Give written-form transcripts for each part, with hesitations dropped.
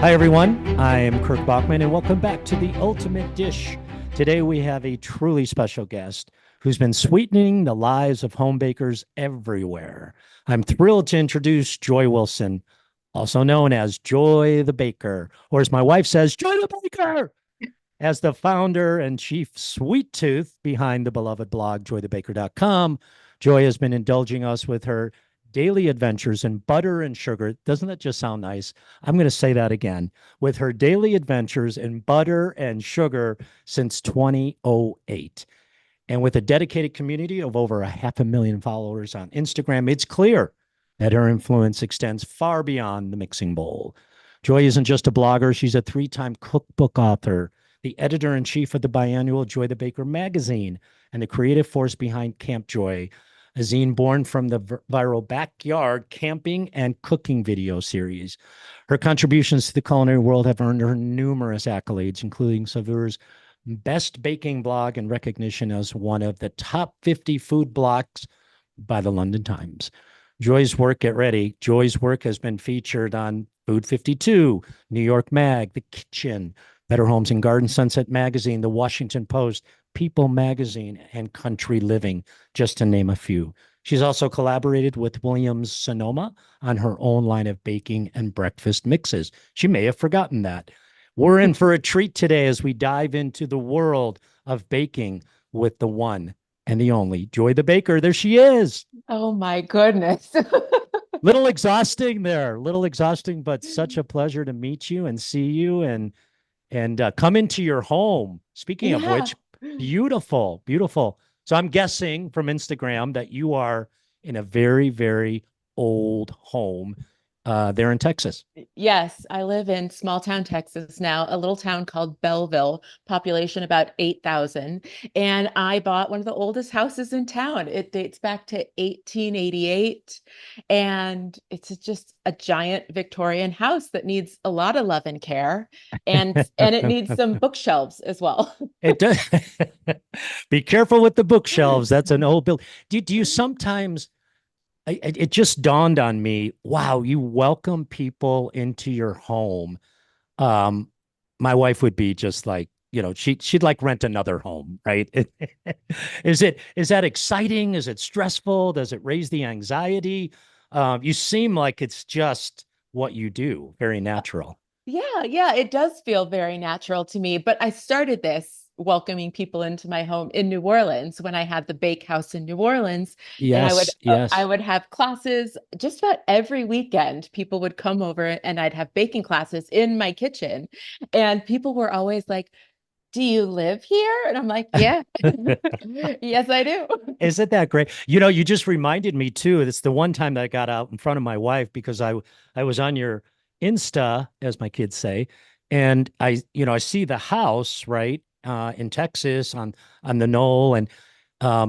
Hi, everyone. I am Kirk Bachman, and welcome back to The Ultimate Dish. Today, we have a truly special guest who's been sweetening the lives of home bakers everywhere. I'm thrilled to introduce Joy Wilson, also known as Joy the Baker, or as my wife says, Joy the Baker. As the founder and chief sweet tooth behind the beloved blog, joythebaker.com, Joy has been indulging us with her daily adventures in butter and sugar. Doesn't that just sound nice? I'm going to say that again. With her daily adventures in butter and sugar since 2008. And with a dedicated community of over 500,000 followers on Instagram, it's clear that her influence extends far beyond the mixing bowl. Joy isn't just a blogger, she's a three-time cookbook author, the editor-in-chief of the biannual Joy the Baker magazine, and the creative force behind Camp Joy, a zine born from the viral backyard camping and cooking video series. Her contributions to the culinary world have earned her numerous accolades, including Savour's Best Baking Blog and recognition as one of the top 50 food blogs by the London Times. Joy's work, get ready, Joy's work has been featured on Food 52, New York Mag, The Kitchen, Better Homes and Garden, Sunset Magazine, The Washington Post, People Magazine, and Country Living, just to name a few. She's also collaborated with Williams Sonoma on her own line of baking and breakfast mixes. She may have forgotten that. We're in for a treat today as we dive into the world of baking with the one and the only Joy the Baker. There she is. Oh my goodness. Little exhausting there, little exhausting, but such a pleasure to meet you and see you and come into your home. Speaking of Yeah. which, beautiful, beautiful. So I'm guessing from Instagram that you are in a very, very old home there in Texas. Yes, I live in small town Texas now, a little town called Belleville, population about 8,000. And I bought one of the oldest houses in town. It dates back to 1888. And it's just a giant Victorian house that needs a lot of love and care. And it needs some bookshelves as well. It does. Be careful with the bookshelves. That's an old build. Do you sometimes it just dawned on me, wow, you welcome people into your home. Um, my wife would be just like, she'd like rent another home, right? Is that exciting? Is it stressful? Does it raise the anxiety? You seem like it's just what you do, very natural. Yeah, it does feel very natural to me. But I started this welcoming people into my home in New Orleans when I had the bake house in New Orleans, and Yes, I yes. would have classes just about every weekend. People would come over and I'd have baking classes in my kitchen, and people were always like, "Do you live here?" And I'm like, "Yeah, yes, I do." Isn't that great? You just reminded me too. It's the one time that I got out in front of my wife because I was on your Insta, as my kids say, and I see the house right in Texas on the knoll, and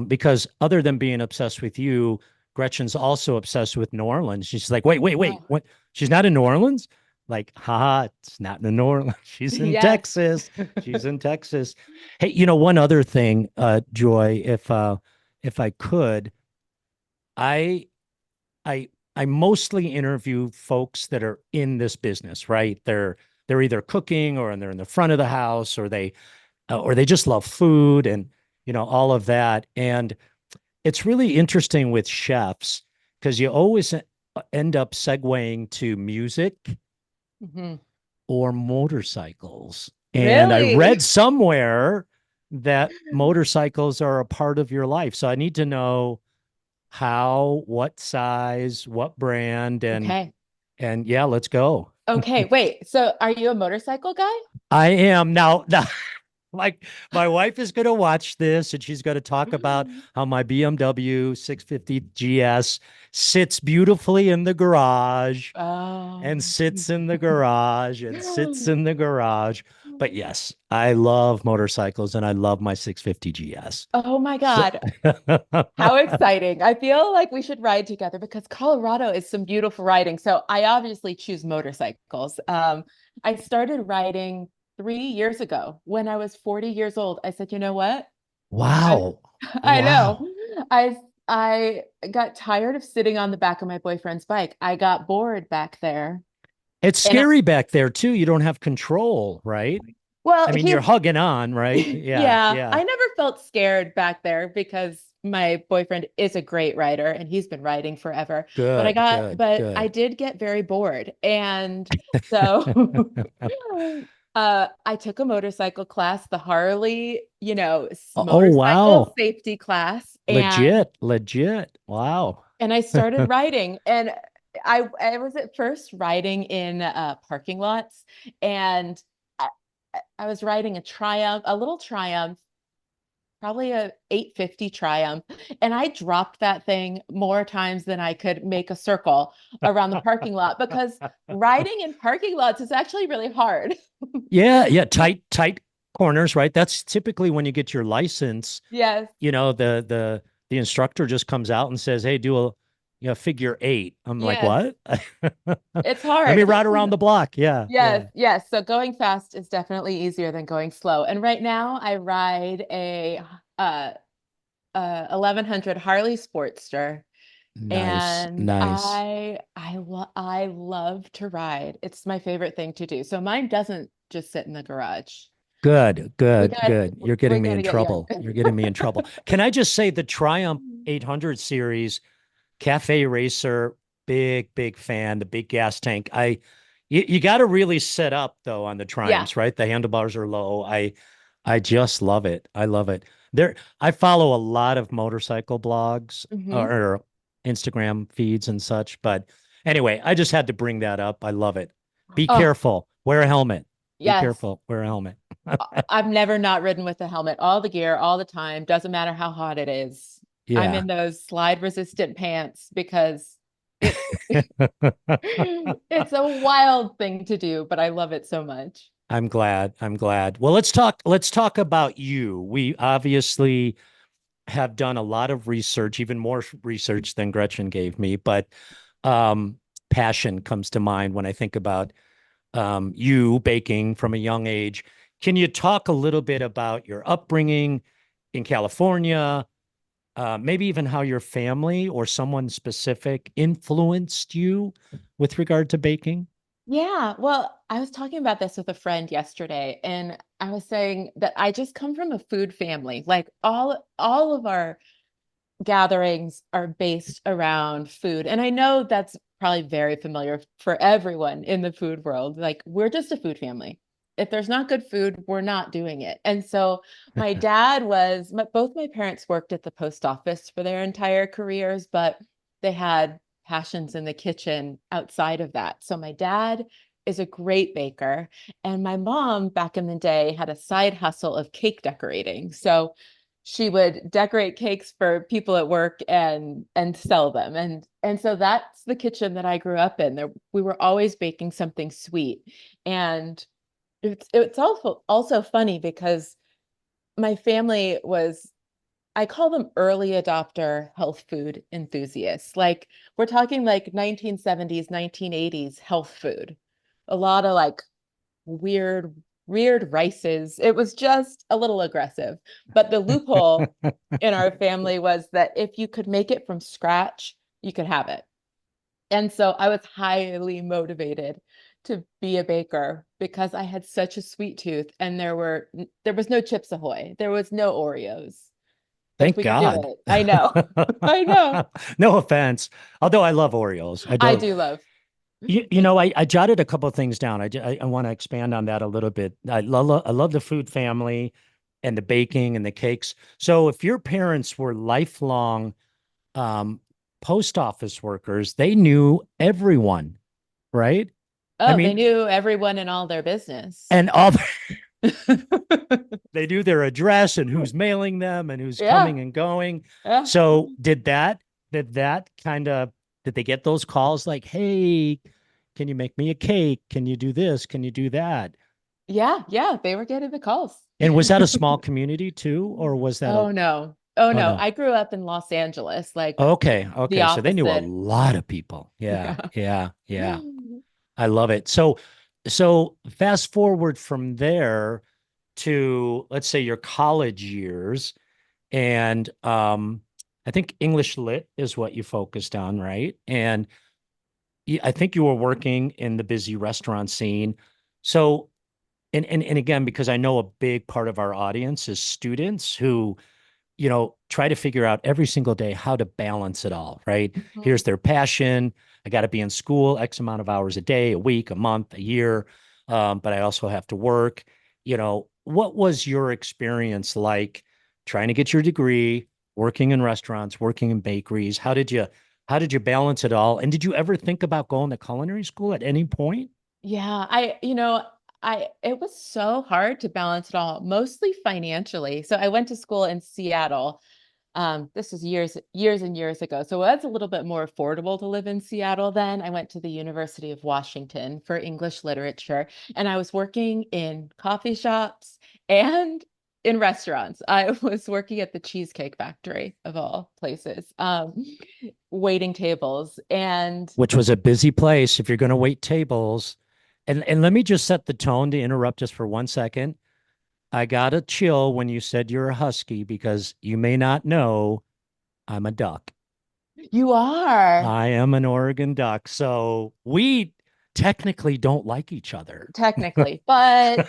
because other than being obsessed with you, Gretchen's also obsessed with New Orleans. She's like, wait, Oh, what? She's not in New Orleans? Like, haha, it's not in New Orleans. She's in yes. Texas. She's in Texas. Hey, one other thing, Joy, if I could, I I mostly interview folks that are in this business, right? They're either cooking or they're in the front of the house or they just love food and all of that. And it's really interesting with chefs because you always end up segueing to music Mhm. or motorcycles. And I Really? read somewhere that motorcycles are a part of your life. So I need to know how, what size, what brand, Okay. and yeah, let's go. Okay, wait. So are you a motorcycle guy? I am now, like my wife is going to watch this and she's going to talk about how my BMW 650 GS sits beautifully in the garage and Oh. sits in the garage and sits in the garage. But yes, I love motorcycles and I love my 650 GS. Oh my So God. How exciting. I feel like we should ride together because Colorado is some beautiful riding. So I obviously choose motorcycles. I started riding 3 years ago when I was 40 years old. I said, you know what? I, wow. I know. Wow. I got tired of sitting on the back of my boyfriend's bike. I got bored back there. It's And scary back there too. You don't have control, right? well, I mean, you're he's hugging on, right? Yeah, yeah, yeah. I never felt scared back there because my boyfriend is a great writer and he's been writing forever. Good, good, But I good. did get very bored. And so I took a motorcycle class, the Harley, Oh, motorcycle wow. safety class, Legit, legit. Wow. and I started writing. And I was at first writing in parking lots, and I, I was writing a little Triumph, probably a 850 Triumph, and I dropped that thing more times than I could make a circle around the parking lot because riding in parking lots is actually really hard. Yeah, yeah. Tight corners, right? That's typically when you get your license, Yes, the instructor just comes out and says, "Hey, do a figure eight." I'm like, yes, "What?" it's Let me hard. ride around the block. Yeah, Yes, yeah. yes. So going fast is definitely easier than going slow. And right now I ride uh, 1100 Harley Sportster, Nice, and nice. I love to ride. It's my favorite thing to do. So mine doesn't just sit in the garage. Good, We good, got good. You're we getting me got to in get you. trouble. You're getting me in trouble. Can I just say the Triumph 800 series, Cafe Racer, big fan, the big gas tank. You got to really set up though on the Yeah. Triumphs, right? The handlebars are low. I just love it. I love it. I follow a lot of motorcycle blogs Hmm. or Instagram feeds and such. But anyway, I just had to bring that up. I love it. Be Oh, careful. Wear a helmet. Be yes. careful. Wear a helmet. I've never not ridden with a helmet. All the gear, all the time. Doesn't matter how hot it is. I'm Yeah. in those slide resistant pants because it's it's a wild thing to do, but I love it so much. I'm glad. I'm glad. Well, let's talk about you. We obviously have done a lot of research, even more research than Gretchen gave me, but um, passion comes to mind when I think about you baking from a young age. Can you talk a little bit about your upbringing in California? Maybe even how your family or someone specific influenced you with regard to baking? Yeah, well, I was talking about this with a friend yesterday, and I was saying that I just come from a food family. Like all of our gatherings are based around food. And I know that's probably very familiar for everyone in the food world. Like we're just a food family. If there's not good food, we're not doing it. And so both my parents worked at the post office for their entire careers, but they had passions in the kitchen outside of that. So my dad is a great baker, and my mom back in the day had a side hustle of cake decorating. So she would decorate cakes for people at work and sell them, and so that's the kitchen that I grew up in. There we were always baking something sweet. And it's also funny because my family was, I call them early adopter health food enthusiasts. Like we're talking like 1970s 1980s health food, a lot of like weird, weird rices. It was just a little aggressive. But the loophole in our family was that if you could make it from scratch, you could have it. And so I was highly motivated to be a baker because I had such a sweet tooth, and there was no Chips Ahoy. There was no Oreos. But if Thank we could do God. it, I know. I know. No offense. Although I love Oreos. I I do. do love. I jotted a couple of things down. I want to expand on that a little bit. I love the food family and the baking and the cakes. So if your parents were lifelong um, post office workers, they knew everyone, right? I Oh, they mean, knew everyone in all their business. and they knew their address and who's mailing them and who's Yeah. coming and going. Yeah. So did that kind of did they get those calls like, hey, can you make me a cake? Can you do this? Can you do that? Yeah, yeah, they were getting the calls. And was that a small community too, or was that a Oh no. Oh oh no. no? I grew up in Los Angeles, like Okay, the okay. So they knew a opposite. lot of people. Yeah, Yeah. yeah, yeah. I love it. So fast forward from there to let's say your college years. And I think English lit is what you focused on, right? And I think you were working in the busy restaurant scene. So, and again, because I know a big part of our audience is students who, try to figure out every single day how to balance it all, right? Mhm. Here's their passion. I got to be in school X amount of hours a day, a week, a month, a year. But I also have to work. What was your experience like trying to get your degree, working in restaurants, working in bakeries? How did you balance it all? And did you ever think about going to culinary school at any point? Yeah, it was so hard to balance it all, mostly financially. So I went to school in Seattle. This was years and years ago. So it was a little bit more affordable to live in Seattle then. I went to the University of Washington for English literature, and I was working in coffee shops and in restaurants. I was working at the Cheesecake Factory of all places, waiting tables. And Which was a busy place if you're going to wait tables. And let me just set the tone to interrupt just for 1 second. I got a chill when you said you're a husky because you may not know I'm a duck. you are I am an Oregon duck. So we technically don't like each other. technically, but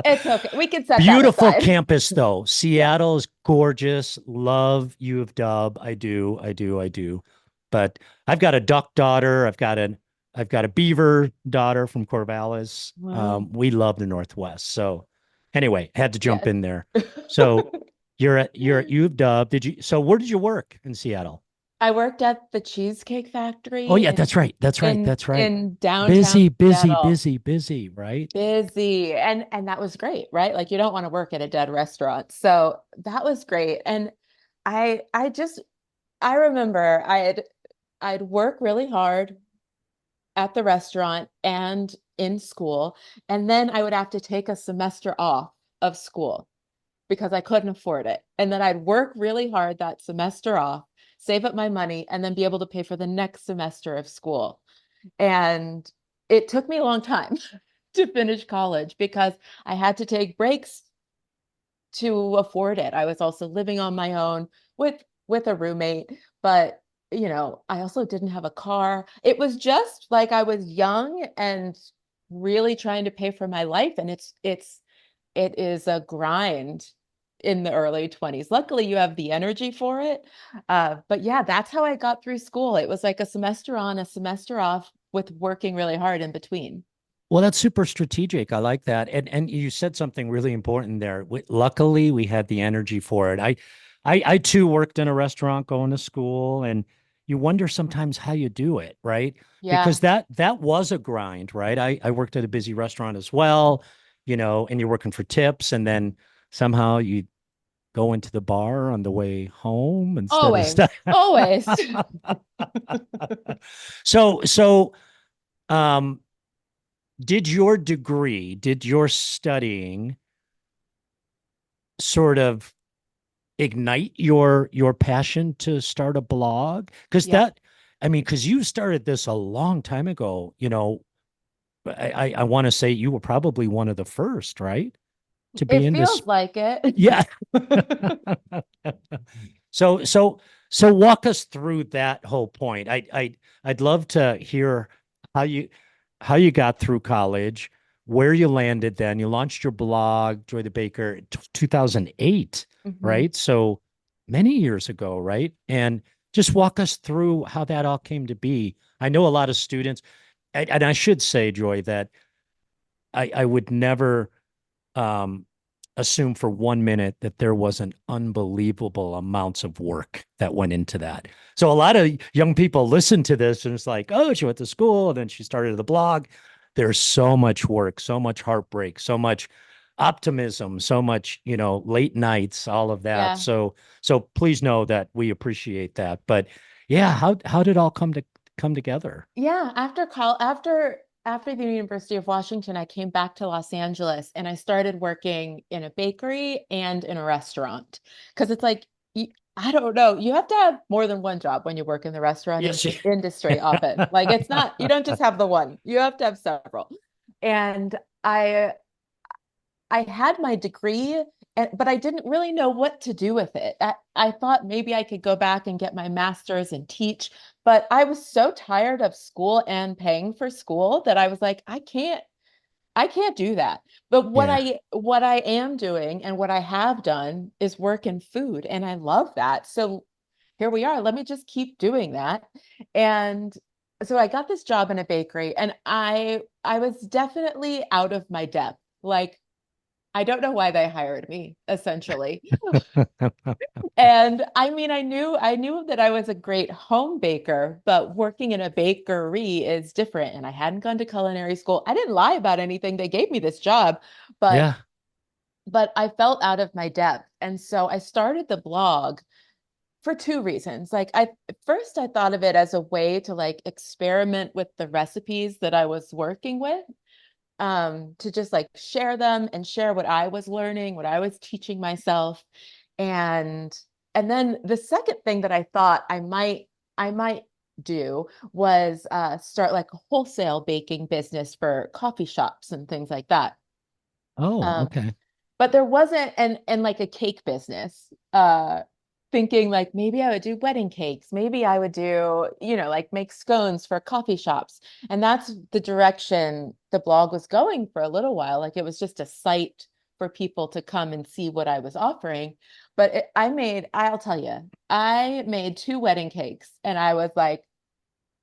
it's okay. We can set that Beautiful aside. campus though. Yeah. Seattle is gorgeous. Love U of Dub. I do. I do. I do. But I've got a duck daughter. I've got a beaver daughter from Corvallis. Wow. We love the Northwest. So anyway, had to jump Yes. in there. So you're at U of Dub. So where did you work in Seattle? I worked at the Cheesecake Oh Factory yeah, that's right. That's right. in That's right. in downtown Busy, busy, Seattle. busy, busy, right? Busy. And that was great, right? Like you don't want to work at a dead restaurant. So that was great. And I remember I'd work really hard at the restaurant and in school, and then I would have to take a semester off of school because I couldn't afford it. And then I'd work really hard that semester off, save up my money, and then be able to pay for the next semester of school. And it took me a long time to finish college because I had to take breaks to afford it. I was also living on my own with a roommate, but I also didn't have a car. It was just like I was young and really trying to pay for my life, and it is a grind in the early 20s. Luckily, you have the energy for it. But yeah, that's how I got through school. It was like a semester on, a semester off with working really hard in between. Well, that's super strategic. I like that. And you said something really important there. Luckily, we had the energy for it. I too worked in a restaurant going to school, and you wonder sometimes how you do it, right? Yeah. Because that was a grind, right? I worked at a busy restaurant as well, and you're working for tips, and then somehow you go into the bar on the way home instead of Always, stuff. always. So, um, did your studying sort of ignite your passion to start a blog? Yeah. Because you started this a long time ago, I want to say you were probably one of the first, right? To be It in this. feels like it. Yeah. So so so walk us through that whole point. I'd love to hear how you how you got through college, where you landed then. You launched your blog, Joy the Baker, 2008, Mhm. right? So many years ago, right? And just walk us through how that all came to be. I know a lot of students, and I should say, Joy, that I would never um, assume for 1 minute that there wasn't unbelievable amounts of work that went into that. So a lot of young people listen to this and it's like, oh, she went to school and then she started the blog. There's so much work, so much heartbreak, so much optimism, so much, late nights, all of that. Yeah. So please know that we appreciate that. But yeah, how did it all come together? Yeah, after the University of Washington, I came back to Los Angeles and I started working in a bakery and in a restaurant. Because it's like I don't know, you have to have more than one job when you work in the restaurant Yes. industry often. Like it's not, you don't just have the one, you have to have several. And I I had my degree but I didn't really know what to do with it. I thought maybe I could go back and get my master's and teach, but I was so tired of school and paying for school that I was like, I can't do that. But Yeah. what I am doing and what I have done is work in food, and I love that. So here we are. Let me just keep doing that. And so I got this job in a bakery, and I was definitely out of my depth. Like, I don't know why they hired me, essentially. And I mean, I knew that I was a great home baker, but working in a bakery is different. And I hadn't gone to culinary school. I didn't lie about anything. They gave me this job, but Yeah. but I felt out of my depth. And so I started the blog for two reasons. Like, I first I thought of it as a way to like experiment with the recipes that I was working with, to just like share them and share what I was learning, what I was teaching myself. And and then the second thing that I thought I might do was start like a wholesale baking business for coffee shops and things like that. Oh, Um, okay. but there wasn't, and like a cake business, thinking like maybe I would do wedding cakes, maybe I would do, like make scones for coffee shops. And that's the direction the blog was going for a little while. Like, it was just a site for people to come and see what I was offering. But I'll tell you, I made two wedding cakes, and I was like,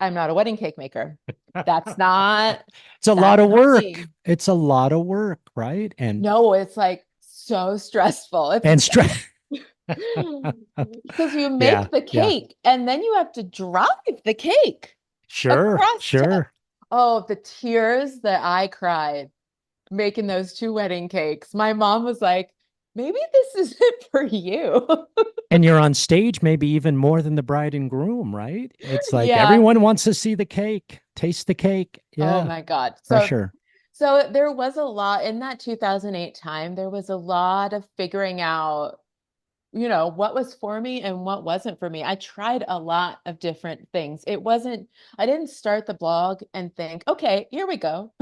I'm not a wedding cake maker. That's not It's a lot that's of not work. me. It's a lot of work, right? No, it's like so stressful. It's And stress. because you Yeah, make the yeah. cake and then you have to drive the cake Sure, across to, sure. oh, the tears that I cried making those two wedding cakes. My mom was like, maybe this isn't for you. And you're on stage maybe even more than the bride and groom, right? It's like Yeah. everyone wants to see the cake, taste the cake. Oh Yeah, my God. So pressure. so there was a lot in that 2008 time. There was a lot of figuring out, what was for me and what wasn't for me. I tried a lot of different things. I didn't start the blog and think, okay, here we go.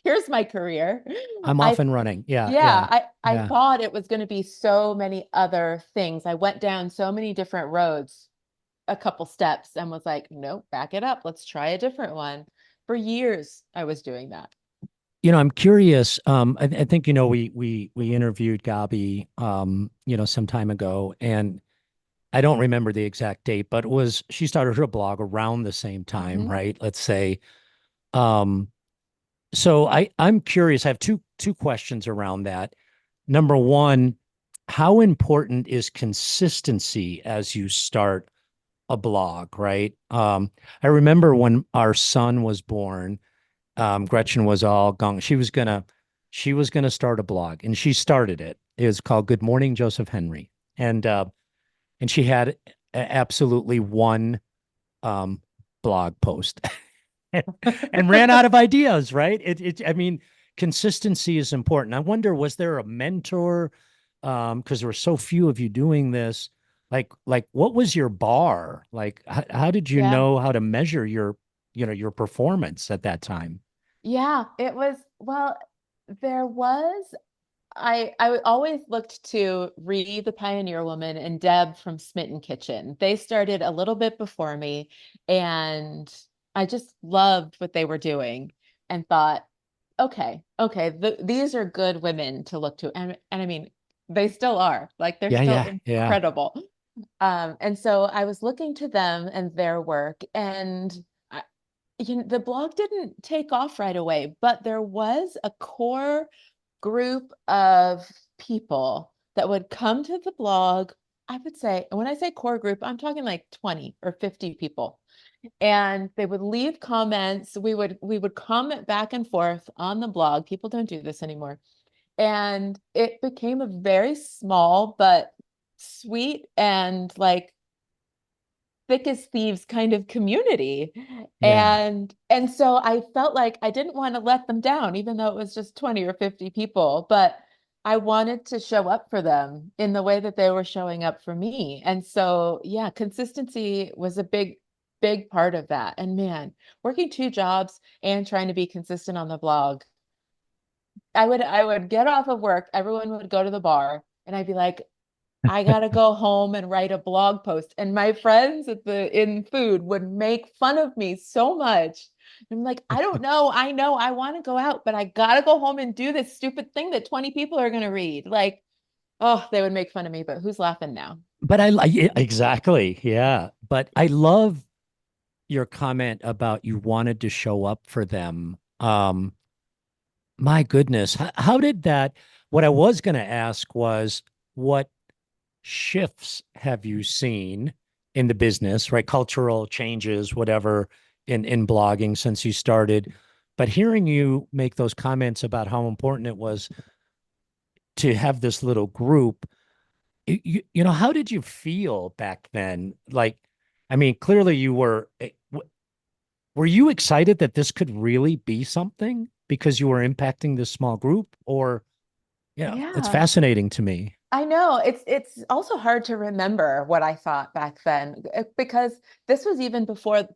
Here's my career. I'm off I, and running. Yeah, yeah, yeah, I yeah. thought it was going to be so many other things. I went down so many different roads, a couple steps, and was like, nope, back it up. Let's try a different one. For years, I was doing that. I'm curious. I think we interviewed Gabi, some time ago, and I don't remember the exact date, but she started her blog around the same time, Mhm. right? Let's say. Um, so I'm curious. I have two questions around that. Number one, how important is consistency as you start a blog, right? I remember when our son was born, Gretchen was all gung. She was gonna start a blog, and she started it. It was called Good Morning Joseph Henry, and she had absolutely one um, blog post and ran out of ideas, right? I mean, consistency is important. I wonder, was there a mentor? Because there were so few of you doing this. Like, what was your bar? Like, how did you Yeah. know how to measure your performance at that time? Yeah, it was, well, there was, I always looked to Ree, the Pioneer Woman, and Deb from Smitten Kitchen. They started a little bit before me, and I just loved what they were doing and thought, okay, these are good women to look to. And I mean, they still are. Like, they're Yeah, still yeah, yeah, incredible. And so I was looking to them and their work, and the blog didn't take off right away, but there was a core group of people that would come to the blog. I would say, and when I say core group, I'm talking like 20 or 50 people. And they would leave comments. We would comment back and forth on the blog. People don't do this anymore. And it became a very small but sweet and like thick as thieves kind of community. yeah. And so I felt like I didn't want to let them down, even though it was just 20 or 50 people, but I wanted to show up for them in the way that they were showing up for me. And so, yeah, consistency was a big part of that. And man, working two jobs and trying to be consistent on the blog, I would get off of work, everyone would go to the bar, And I'd be like, I gotta go home and write a blog post. And my friends at the in food would make fun of me so much. I'm like, I don't know. I know I want to go out, but I gotta go home and do this stupid thing that 20 people are gonna read. Like, oh, they would make fun of me, but who's laughing now? But I like exactly. Yeah. But I love your comment about you wanted to show up for them. My goodness. How did that? What I was going to ask was what shifts have you seen in the business, right? Cultural changes, whatever, in blogging since you started. But hearing you make those comments about how important it was to have this little group, how did you feel back then? Like, I mean, clearly you were you excited that this could really be something because you were impacting this small group? Or, yeah, it's Yeah. fascinating to me. I know it's also hard to remember what I thought back then because this was even before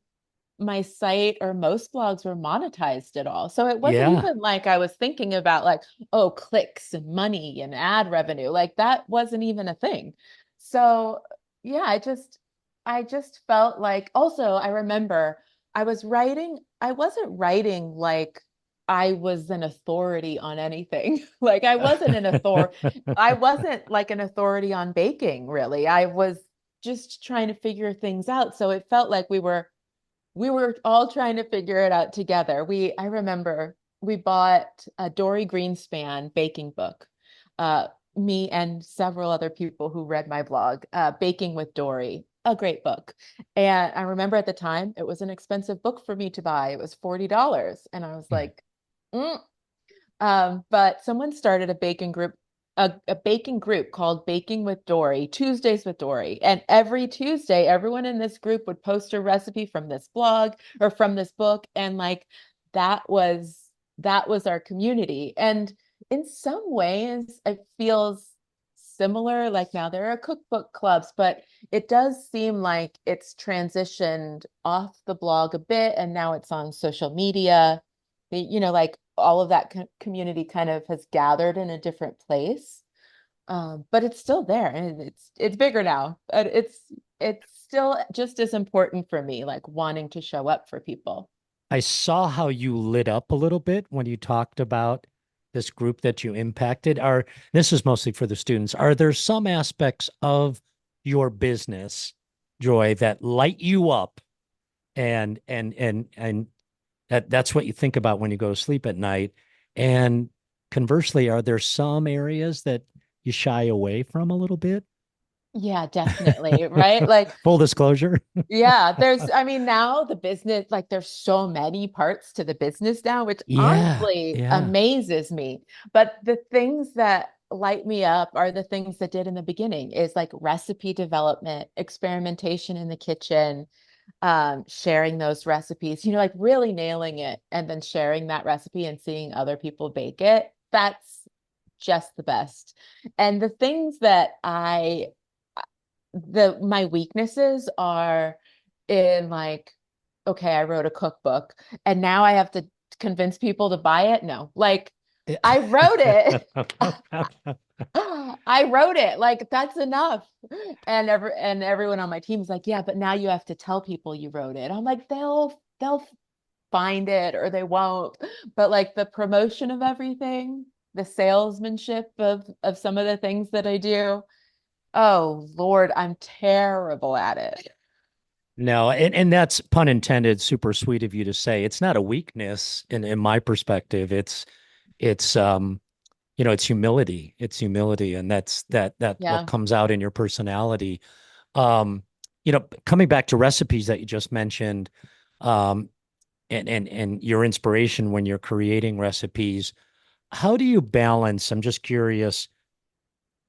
my site or most blogs were monetized at all. So it wasn't Yeah. even like I was thinking about like, oh, clicks and money and ad revenue. Like that wasn't even a thing. So yeah, I just felt like also I remember I wasn't writing like I was an authority on anything. Like I wasn't like an authority on baking, really. I was just trying to figure things out. So it felt like we were all trying to figure it out together. I remember we bought a Dory Greenspan baking book. Uh, Me and several other people who read my blog, Baking with Dory, a great book. And I remember at the time it was an expensive book for me to buy. It was $40. And I was like, mm. But someone started a baking group called Baking with Dory, Tuesdays with Dory. And every Tuesday, everyone in this group would post a recipe from this blog or from this book. And like that was that was our community. And in some ways, it feels similar. Like now there are cookbook clubs, but it does seem like it's transitioned off the blog a bit and now it's on social media. Like all of that community kind of has gathered in a different place. But it's still there and it's bigger now. But it's still just as important for me, like wanting to show up for people. I saw how you lit up a little bit when you talked about this group that you impacted. This is mostly for the students. Are there some aspects of your business, Joy, that light you up and that's what you think about when you go to sleep at night? And conversely, are there some areas that you shy away from a little bit? Yeah, definitely. Right. Like, Full disclosure. yeah, I mean, now the business, like, there's so many parts to the business now, which Yeah, honestly yeah. amazes me. But the things that light me up are the things that did in the beginning is like recipe development, experimentation in the kitchen, sharing those recipes, like really nailing it and then sharing that recipe and seeing other people bake it. That's just the best. And the things that my weaknesses are in like, okay, I wrote a cookbook and now I have to convince people to buy it. No, like I wrote it. I wrote it. Like that's enough. And everyone on my team is like, yeah, but now you have to tell people you wrote it. I'm like, they'll find it or they won't. But like the promotion of everything, the salesmanship of some of the things that I do, oh Lord, I'm terrible at it. No, and that's pun intended, super sweet of you to say. It's not a weakness in my perspective. It's it's humility. It's humility. And that what Yeah. comes out in your personality. Um, Coming back to recipes that you just mentioned, um, and your inspiration when you're creating recipes, how do you balance? I'm just curious,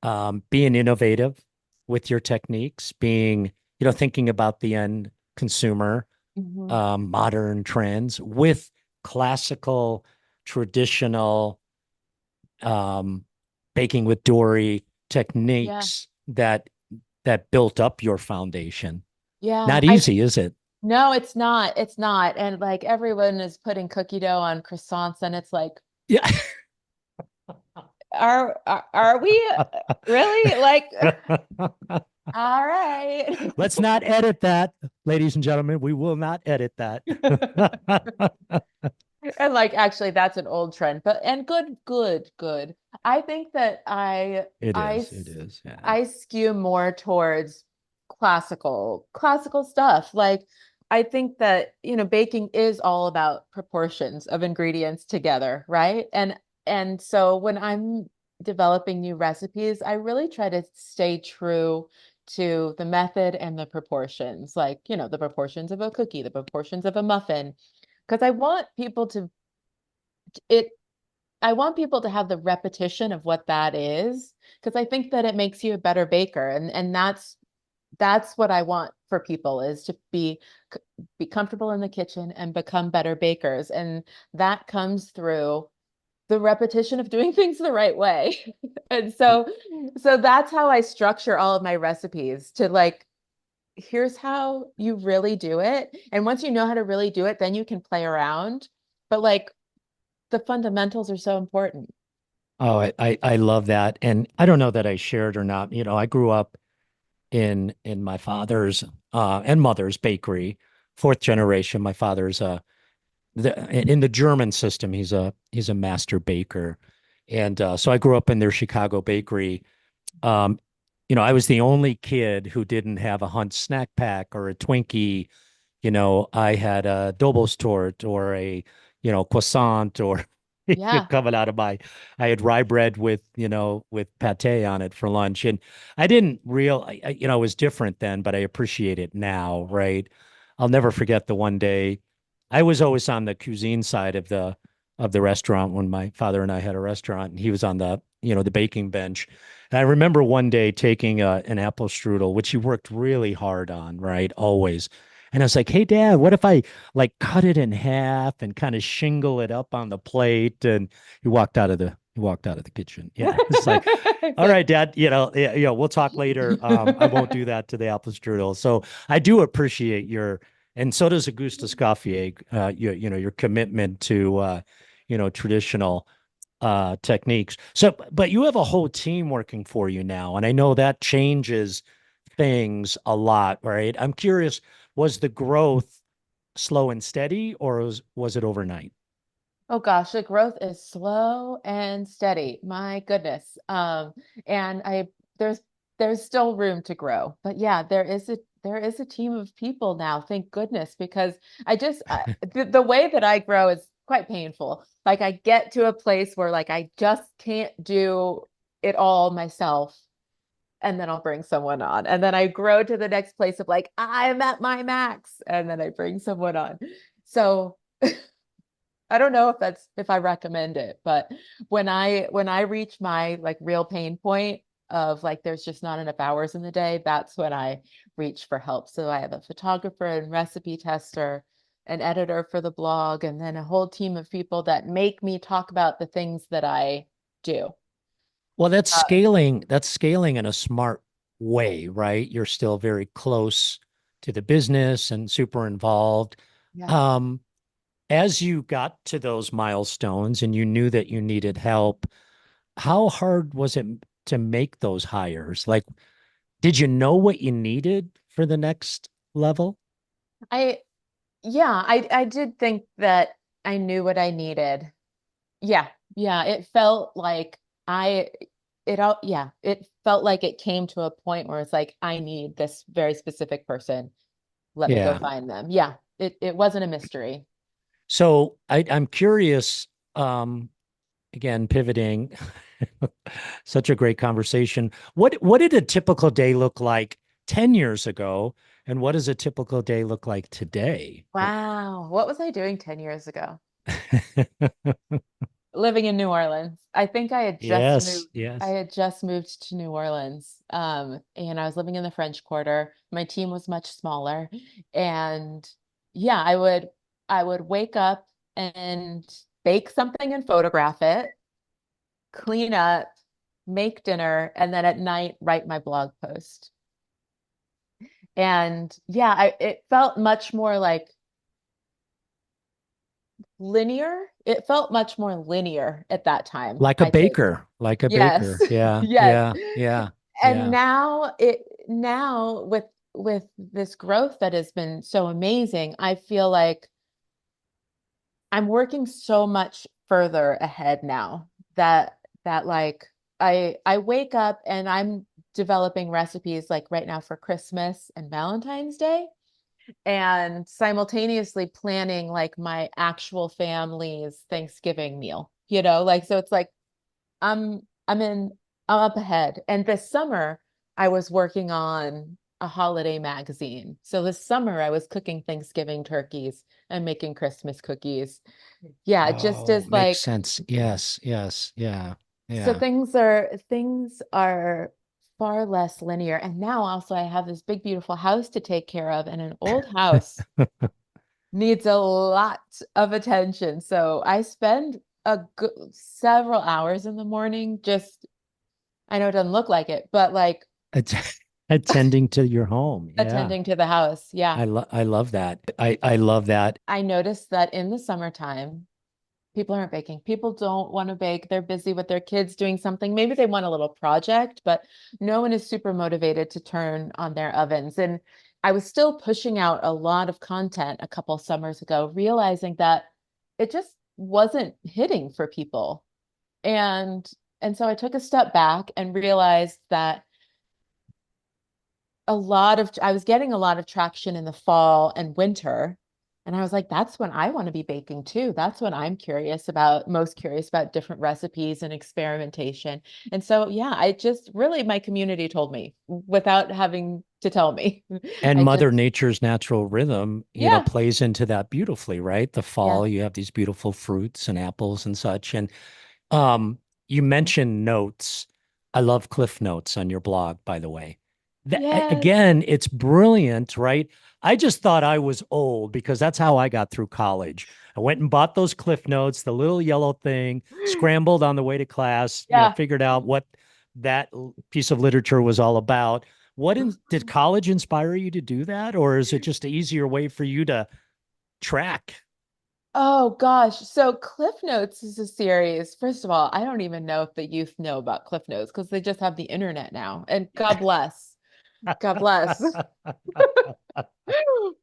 being innovative with your techniques, being, thinking about the end consumer, Mhm. modern trends with classical, traditional, um, baking with Dory Yeah. techniques that built up your foundation. Yeah. Not I easy, is it? No, it's not. It's not. And like everyone is putting cookie dough on croissants and it's like Yeah. are we really like, all right. Let's not edit that, ladies and gentlemen. We will not edit that. And like actually that's an old trend, but and good. I think that It I is. It s- is. Yeah. I skew more towards classical stuff. Like I think that, baking is all about proportions of ingredients together, right? And so when I'm developing new recipes, I really try to stay true to the method and the proportions, like, the proportions of a cookie, the proportions of a muffin, because it I want people to have the repetition of what that is, because I think that it makes you a better baker, and that's what I want for people, is to be comfortable in the kitchen and become better bakers, and that comes through the repetition of doing things the right way. And so that's how I structure all of my recipes, to like, here's how you really do it. And once you know how to really do it, then you can play around. But like the fundamentals are so important. Oh, I love that. And I don't know that I shared or not. I grew up in my father's and mother's bakery, fourth generation. My father's in the German system, he's a master baker. And so I grew up in their Chicago bakery. Um, I was the only kid who didn't have a Hunt snack pack or a Twinkie. I had a Dobos tort or a, croissant or Yeah. coming out of I had rye bread with pate on it for lunch. And I didn't real, it was different then, but I appreciate it now, right? I'll never forget the one day I was always on the cuisine side of the restaurant when my father and I had a restaurant, and he was on the baking bench. And I remember one day taking an apple strudel, which he worked really hard on, right? Always. And I was like, "Hey, Dad, what if I like cut it in half and kind of shingle it up on the plate?" And he walked out of the kitchen. Yeah, it's like, It's "All like, right, Dad, we'll talk later. I won't do that to the apple strudel." So I do appreciate and so does Auguste Escoffier, your commitment to traditional techniques. So, but you have a whole team working for you now, and I know that changes things a lot, right? I'm curious, was the growth slow and steady, or was it overnight? oh gosh, the growth is slow and steady. My goodness. And there's there's still room to grow. But yeah, there is a team of people now, thank goodness, because the way that I grow is quite painful. Like I get to a place where like I just can't do it all myself. And then I'll bring someone on. And then I grow to the next place of like, I'm at my max. And then I bring someone on. So I don't know if I recommend it, but when I reach my like real pain point of like there's just not enough hours in the day, that's when I reach for help. So I have a photographer and recipe tester, an editor for the blog, and then a whole team of people that make me talk about the things that I do. Well, Uh, that's scaling in a smart way, right? You're still very close to the business and super involved. yeah. Um, as you got to those milestones and you knew that you needed help, how hard was it to make those hires? Like, did you know what you needed for the next level? I yeah, I did think that I knew what I needed. Yeah, yeah, it felt like I it felt like it came to a point where it's like I need this very specific person. Let me go Yeah. find them. Yeah, it wasn't a mystery. So I'm curious, again, pivoting, such a great conversation. What did a typical day look like 10 years ago? And what does a typical day look like today? Wow, what was I doing 10 years ago? Living in New Orleans. I think Yes, I yes. had just moved to New Orleans. And I was living in the French Quarter. My team was much smaller. And yeah, I would wake up and bake something and photograph it, clean up, make dinner, and then at night write my blog post. And yeah, it felt much more like linear. It felt much more linear at that time, Like a I think. baker, like a Yes. baker. Yeah, Yes. yeah, yeah, And yeah. now with this growth that has been so amazing, I feel like I'm working so much further ahead now that like I wake up and I'm developing recipes like right now for Christmas and Valentine's Day and simultaneously planning like my actual family's Thanksgiving meal. Like so it's like I'm I'm in I'm up ahead. And this summer I was working on a holiday magazine. So this summer I was cooking Thanksgiving turkeys and making Christmas cookies. Yeah, it just Oh, is makes like sense. Yes, yes, yeah, so yeah. things are far less linear. And now also I have this big beautiful house to take care of, and an old house needs a lot of attention. So I spend several hours in the morning just, I know it doesn't look like it, but like Att- Attending to your home. Yeah. attending to the house. Yeah. I love that. I love that. I noticed that in the summertime, people aren't baking. People don't want to bake. They're busy with their kids doing something. Maybe they want a little project, but no one is super motivated to turn on their ovens. And I was still pushing out a lot of content a couple summers ago, realizing that it just wasn't hitting for people. And and so I took a step back and realized that I was getting a lot of traction in the fall and winter. And I was like, that's when I want to be baking too. That's when I'm most curious about different recipes and experimentation. And so, yeah, I just really, my community told me without having to tell me. And I Mother just, Nature's natural rhythm, yeah, plays into that beautifully, right? The yeah, fall, you have these beautiful fruits and apples and such. And Um, you mentioned notes. I love Cliff Notes on your blog, by the way. yes. Again, it's brilliant, right? I just thought I was old because that's how I got through college. I went and bought those Cliff Notes, the little yellow thing, scrambled on the way to class, Yeah. figured out what that piece of literature was all about. Did college inspire you to do that, or is it just an easier way for you to track? Oh gosh. So Cliff Notes is a series. First of all, I don't even know if the youth know about Cliff Notes because they just have the internet now. And God bless. God bless.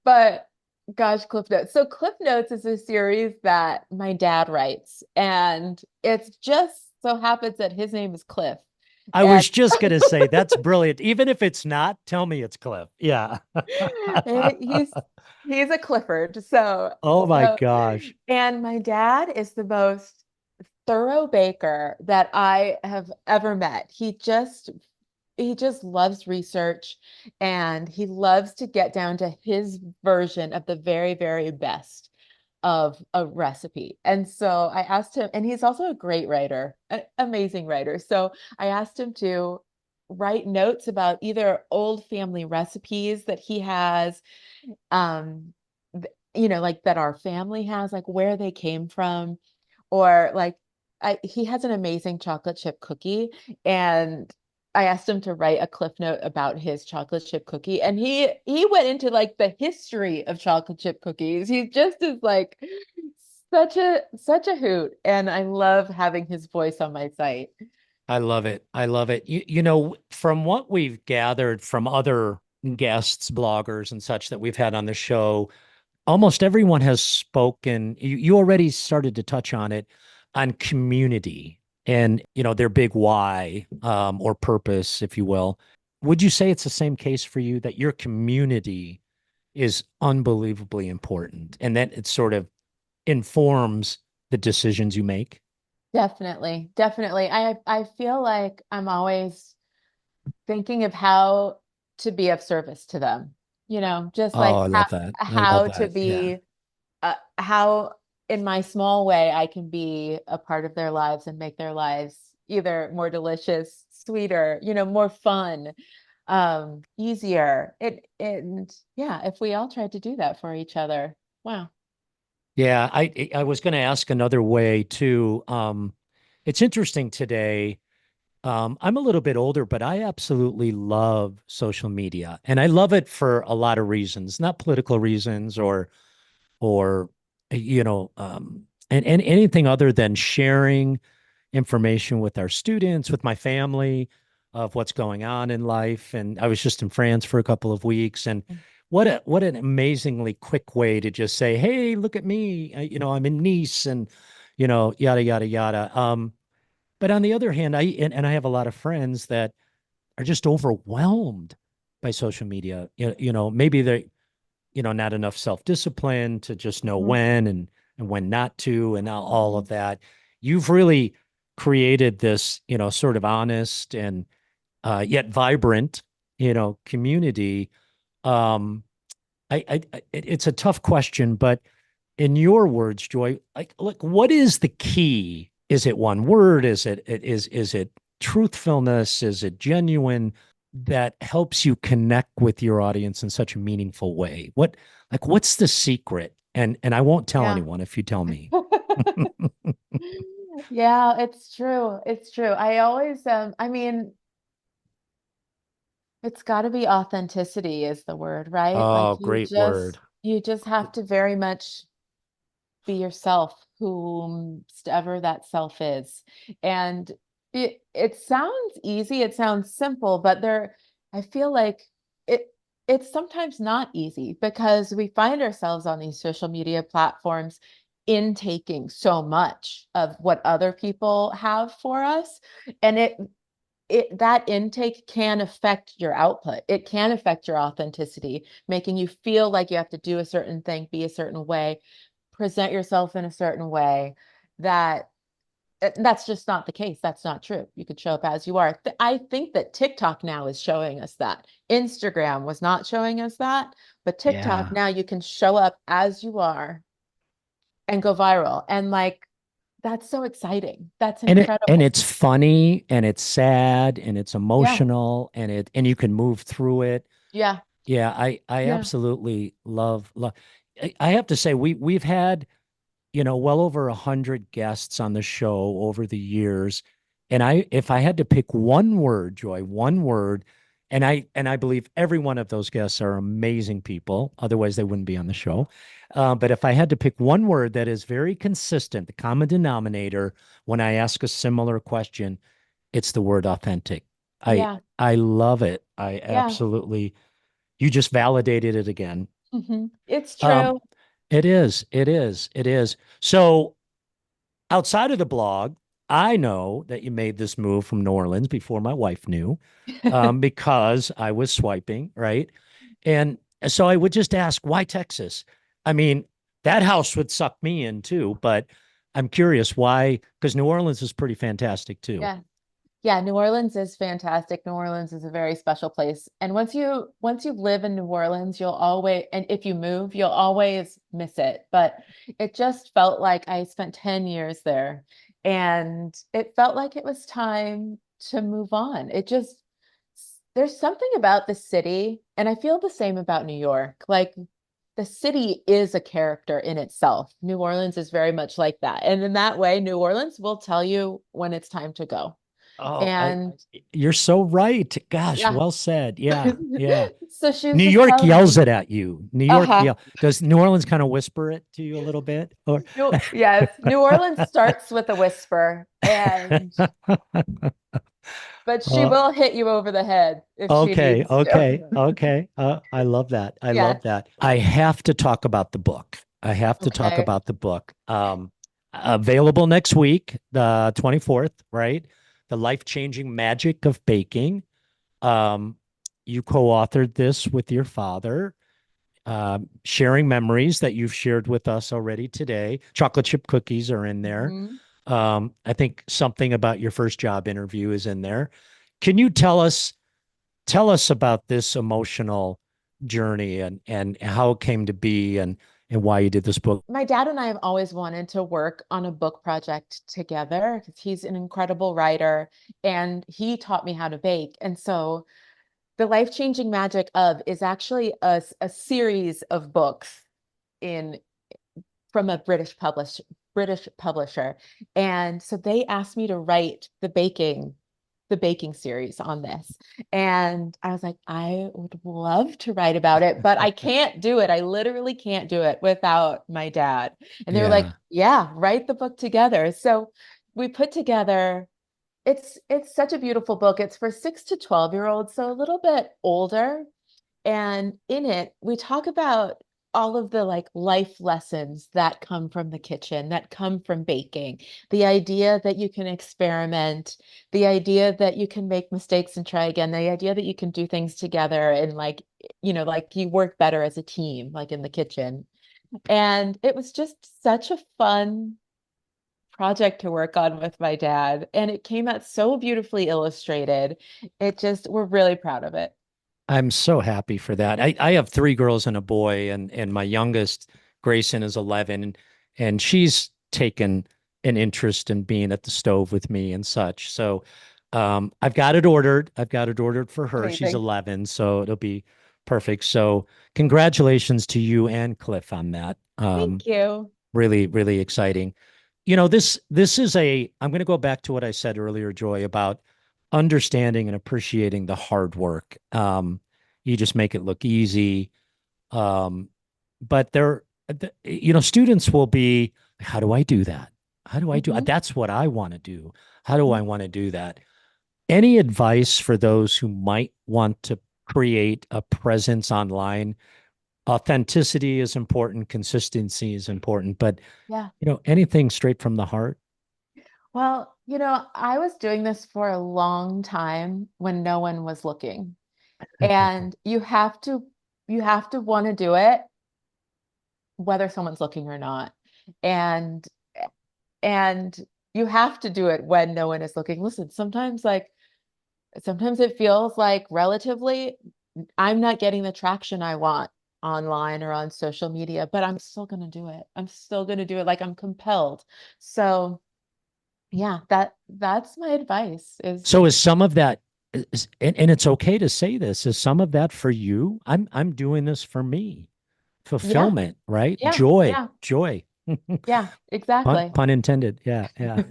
But gosh, Cliff Notes. So Cliff Notes is a series that my dad writes, and it's just so happens that his name is Cliff. I And was just gonna say that's brilliant. Even if it's not, tell me it's Cliff. Yeah. he's he's a Clifford. So Oh my so gosh. and my dad is the most thorough baker that I have ever met. He just loves research and he loves to get down to his version of the very, very best of a recipe. And so I asked him, and he's also a great writer, an amazing writer. So I asked him to write notes about either old family recipes that he has, um, like that our family has, like where they came from, or like he has an amazing chocolate chip cookie, and I asked him to write a cliff note about his chocolate chip cookie, and he went into like the history of chocolate chip cookies. He just is like such a hoot, and I love having his voice on my site. I love it. I love it. From what we've gathered from other guests, bloggers, and such that we've had on the show, almost everyone has spoken. You already started to touch on it on community and their big why or purpose, if you will. Would you say it's the same case for you that your community is unbelievably important and that it sort of informs the decisions you make? Definitely, definitely. I feel like I'm always thinking of how to be of service to them. Just Oh, like I love that. I love how to that. Yeah. be how in my small way I can be a part of their lives and make their lives either more delicious, sweeter, more fun, easier. And yeah, if we all tried to do that for each other. Wow. Yeah, I was going to ask another way too. It's interesting today. I'm a little bit older, but I absolutely love social media, and I love it for a lot of reasons, not political reasons or and anything other than sharing information with our students, with my family of what's going on in life. And I was just in France for a couple of weeks, and what an amazingly quick way to just say, "Hey, look at me! I'm in Nice," and yada yada yada. But on the other hand, and I have a lot of friends that are just overwhelmed by social media. Maybe they not enough self-discipline to just know Mhm. when and when not to, and all Mhm. of that. You've really created this, sort of honest and yet vibrant, community. Um, it's a tough question, but in your words, Joy, like what is the key? Is it one word? Is it truthfulness? Is it genuine that helps you connect with your audience in such a meaningful way? What's the secret? And I won't tell Yeah. anyone if you tell me. Yeah, it's true. It's true. I always, I mean, it's got to be authenticity is the word, right? Like Oh, great word. you just have to very much be yourself, whomever that self is. And it sounds easy, it sounds simple, but I feel like it it's sometimes not easy because we find ourselves on these social media platforms intaking so much of what other people have for us. And that intake can affect your output. It can affect your authenticity, making you feel like you have to do a certain thing, be a certain way, present yourself in a certain way that that's just not the case. That's not true. You could show up as you are. I think that TikTok now is showing us that. Instagram was not showing us that, but TikTok Yeah. now you can show up as you are and go viral. And like that's so exciting. That's And incredible. it's funny and it's sad and it's Yeah. emotional and you can move through it. Yeah. Yeah, I Yeah. absolutely love. I have to say we've had well over 100 guests on the show over the years, and if I had to pick one word, Joy, one word, and I believe every one of those guests are amazing people. Otherwise, they wouldn't be on the show. But if I had to pick one word that is very consistent, the common denominator when I ask a similar question, it's the word authentic. I Yeah. I love it. I Yeah. absolutely you just validated it again. It's Um, true. it is, it is, it is. So outside of the blog, I know that you made this move from New Orleans before my wife knew, because I was swiping, right? And so I would just ask, why Texas? I mean, that house would suck me in too, but I'm curious why, because New Orleans is pretty fantastic too. Yeah. Yeah, New Orleans is fantastic. New Orleans is a very special place. And once you live in New Orleans, you'll always, and if you move, you'll always miss it. But it just felt like I spent 10 years there and it felt like it was time to move on. There's something about the city, and I feel the same about New York. Like the city is a character in itself. New Orleans is very much like that. And in that way, New Orleans will tell you when it's time to go. Oh, And you're so right. Gosh, yeah. well said. Yeah, yeah. So she was New just York telling yells me, it at you. New York uh-huh. yell. Does New Orleans kind of whisper it to you a little bit? Or No, yes, New Orleans starts with a whisper, and but she uh, will hit you over the head if she okay, needs to. okay, okay. I love that. I love Yes. that. I have to talk about the book. I have to talk Okay. about the book. Available next week, the 24th, right? The life-changing magic of baking. Um, you co-authored this with your father, sharing memories that you've shared with us already today. Chocolate chip cookies are in there. Mhm. I think something about your first job interview is in there. Can you tell us about this emotional journey and how it came to be and why you did this book? My dad and I have always wanted to work on a book project together because he's an incredible writer and he taught me how to bake. And so the life-changing magic of is actually a series of books in from a British publisher. And so they asked me to write the baking series on this. And I was like, I would love to write about it, but I can't do it. I literally can't do it without my dad. And they were like, Yeah. yeah, write the book together. So we put together, it's such a beautiful book. It's for 6 to 12-year-olds, so a little bit older. And in it, we talk about all of the like life lessons that come from the kitchen, that come from baking. The idea that you can experiment, the idea that you can make mistakes and try again, the idea that you can do things together and like, like you work better as a team, like in the kitchen. And it was just such a fun project to work on with my dad. And it came out so beautifully illustrated. We're really proud of it. I'm so happy for that. I have three girls and a boy, and my youngest, Grayson, is 11, and she's taken an interest in being at the stove with me and such. So I've got it ordered. I've got it ordered for her. She's Amazing. 11, so it'll be perfect. So congratulations to you and Cliff on that. Thank you. Really, really exciting. This is I'm going to go back to what I said earlier, Joy, about understanding and appreciating the hard work. You just make it look easy. But students will be, how do I do that? How do I do Mhm. that's what I want to do. How do I want to do that? Any advice for those who might want to create a presence online? Authenticity is important, consistency is important, but Yeah. anything straight from the heart. Well, I was doing this for a long time when no one was looking. And you have to want to do it whether someone's looking or not. And and you have to do it when no one is looking. Listen, sometimes it feels like relatively I'm not getting the traction I want online or on social media, but I'm still going to do it. I'm still going to do it like I'm compelled. So, yeah, that's my advice is So is some of that, and it's okay to say this, is some of that for you? I'm doing this for me. yeah, Fulfillment, right? yeah, Joy, yeah, joy. yeah, Pun, exactly. pun intended. Yeah, yeah.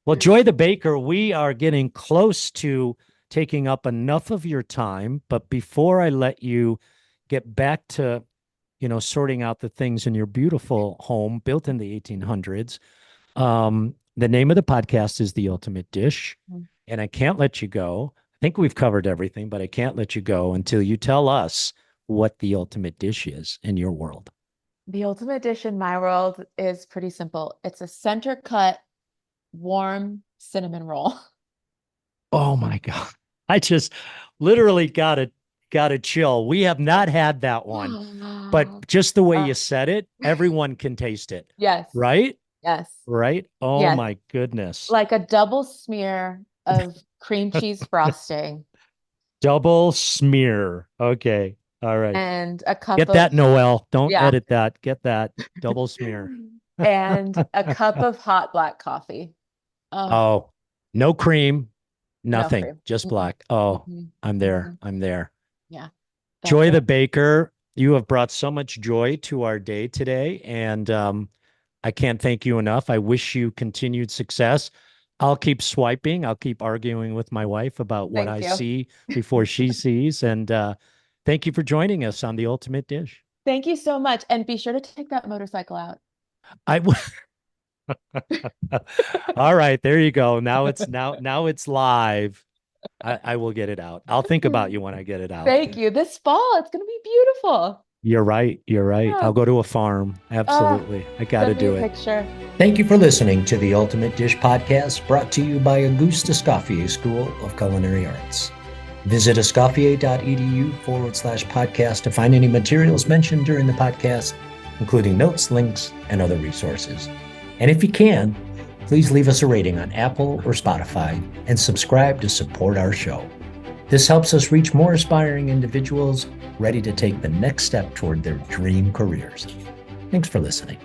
Well, Joy the Baker, we are getting close to taking up enough of your time, but before I let you get back to, sorting out the things in your beautiful home built in the 1800s, the name of the podcast is The Ultimate Dish, and I can't let you go. I think we've covered everything, but I can't let you go until you tell us what the ultimate dish is in your world. The ultimate dish in my world is pretty simple. It's a center cut, warm cinnamon roll. Oh my God. I just literally got a chill. We have not had that one, but just the way Uh, you said it, everyone can taste it. yes, Right? yes, Right? Oh yes. my goodness. Like a double smear of cream cheese frosting Double smear. Okay. All right. and a cup Get of, that, Noel. Don't yeah, edit that. Get that. Double smear. and a cup of hot black coffee. Oh, Oh, no cream, no nothing, cream. just Mm-mm, black. Oh, mm-mm, I'm there. mm-mm. I'm there. Yeah, that's Joy the it. Baker, you have brought so much joy to our day today, and I can't thank you enough. I wish you continued success. I'll keep swiping. I'll keep arguing with my wife about what Thank I you. see before she sees. And thank you for joining us on The Ultimate Dish. Thank you so much. And be sure to take that motorcycle out. I All right, there you go. Now it's live. I will get it out. I'll think about you when I get it out. Thank you. This fall, it's going to be beautiful. You're right. You're right. Yeah. I'll go to a farm. Ah, Absolutely. I got to send me a do it. picture. Thank you for listening to the Ultimate Dish Podcast, brought to you by Auguste Escoffier School of Culinary Arts. Visit escoffier.edu/podcast to find any materials mentioned during the podcast, including notes, links, and other resources. And if you can, please leave us a rating on Apple or Spotify and subscribe to support our show. This helps us reach more aspiring individuals ready to take the next step toward their dream careers. Thanks for listening.